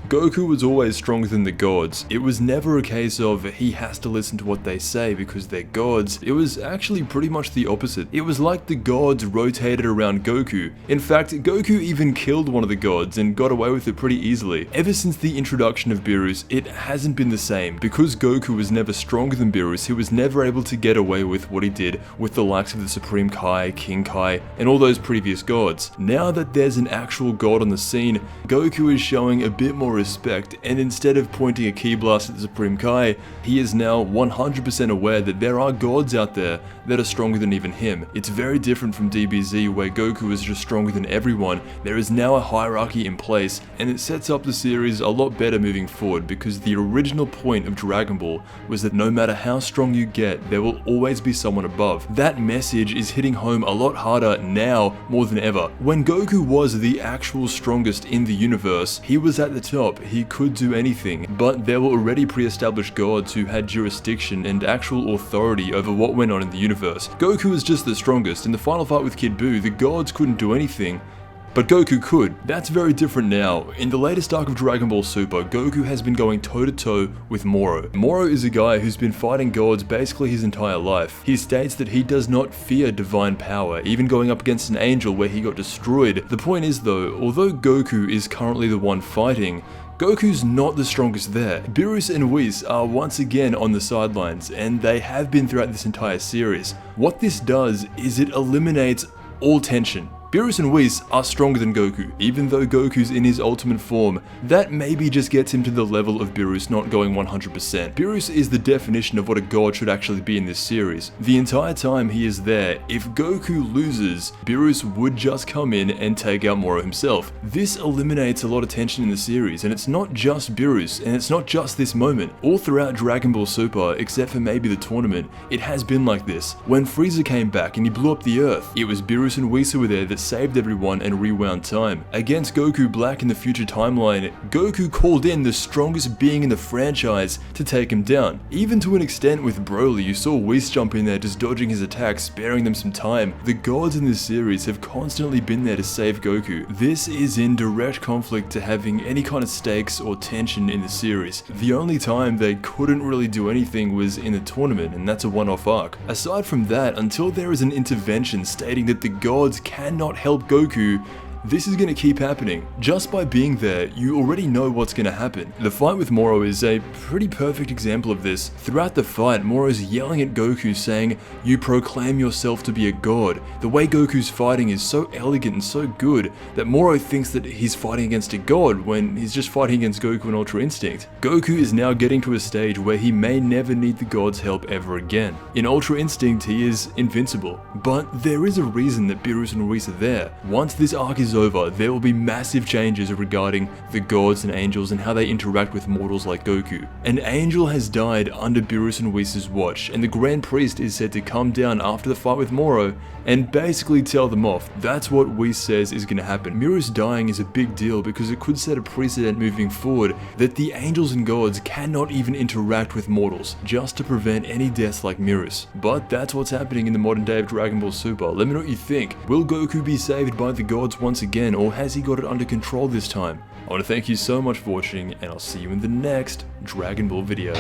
Goku was always stronger than the gods. It was never a case of he has to listen to what they say because they're gods. It was actually pretty much the opposite. It was like the gods rotated around Goku. In fact, Goku even killed one of the gods and got away with it pretty easily. Ever since the introduction of Beerus, it hasn't been the same. Because Goku was never stronger than Beerus, he was never able to get away with what he did with the likes of the Supreme Kai, King Kai, and all those previous gods. Now that there's an actual god on the scene, Goku is showing a bit more respect, and instead of pointing a ki blast at the Supreme Kai, he is now 100% aware that there are gods out there that are stronger than even him. It's very different from DBZ, where Goku is just stronger than everyone. There is now a hierarchy in place, and it sets up the series a lot better moving forward, because the original point of Dragon Ball was that no matter how strong you get, there will always be someone above. That message is hitting home a lot harder now more than ever. When Goku was the actual strongest in the universe, he was at the top. He could do anything, but there were already pre-established gods who had jurisdiction and actual authority over what went on in the universe. Goku was just the strongest. In the final fight with Kid Buu, the gods couldn't do anything, but Goku could. That's very different now. In the latest arc of Dragon Ball Super, Goku has been going toe-to-toe with Moro. Moro is a guy who's been fighting gods basically his entire life. He states that he does not fear divine power, even going up against an angel where he got destroyed. The point is though, although Goku is currently the one fighting, Goku's not the strongest there. Beerus and Whis are once again on the sidelines, and they have been throughout this entire series. What this does is it eliminates all tension. Beerus and Whis are stronger than Goku, even though Goku's in his ultimate form. That maybe just gets him to the level of Beerus not going 100%. Beerus is the definition of what a god should actually be in this series. The entire time he is there, if Goku loses, Beerus would just come in and take out Moro himself. This eliminates a lot of tension in the series, and it's not just Beerus, and it's not just this moment. All throughout Dragon Ball Super, except for maybe the tournament, it has been like this. When Frieza came back and he blew up the Earth, it was Beerus and Whis who were there that saved everyone and rewound time. Against Goku Black in the future timeline, Goku called in the strongest being in the franchise to take him down. Even to an extent with Broly, you saw Whis jump in there just dodging his attacks, sparing them some time. The gods in this series have constantly been there to save Goku. This is in direct conflict to having any kind of stakes or tension in the series. The only time they couldn't really do anything was in the tournament, and that's a one-off arc. Aside from that, until there is an intervention stating that the gods cannot help Goku, this is going to keep happening. Just by being there, you already know what's going to happen. The fight with Moro is a pretty perfect example of this. Throughout the fight, Moro is yelling at Goku saying, "You proclaim yourself to be a god." The way Goku's fighting is so elegant and so good that Moro thinks that he's fighting against a god when he's just fighting against Goku and Ultra Instinct. Goku is now getting to a stage where he may never need the gods' help ever again. In Ultra Instinct, he is invincible. But there is a reason that Beerus and Whis are there. Once this arc is over, there will be massive changes regarding the gods and angels and how they interact with mortals like Goku. An angel has died under Beerus and Whis' watch, and the Grand Priest is said to come down after the fight with Moro and basically tell them off. That's what Whis says is going to happen. Beerus dying is a big deal because it could set a precedent moving forward that the angels and gods cannot even interact with mortals, just to prevent any deaths like Beerus. But that's what's happening in the modern day of Dragon Ball Super. Let me know what you think. Will Goku be saved by the gods once again, or has he got it under control this time? I want to thank you so much for watching, and I'll see you in the next Dragon Ball video.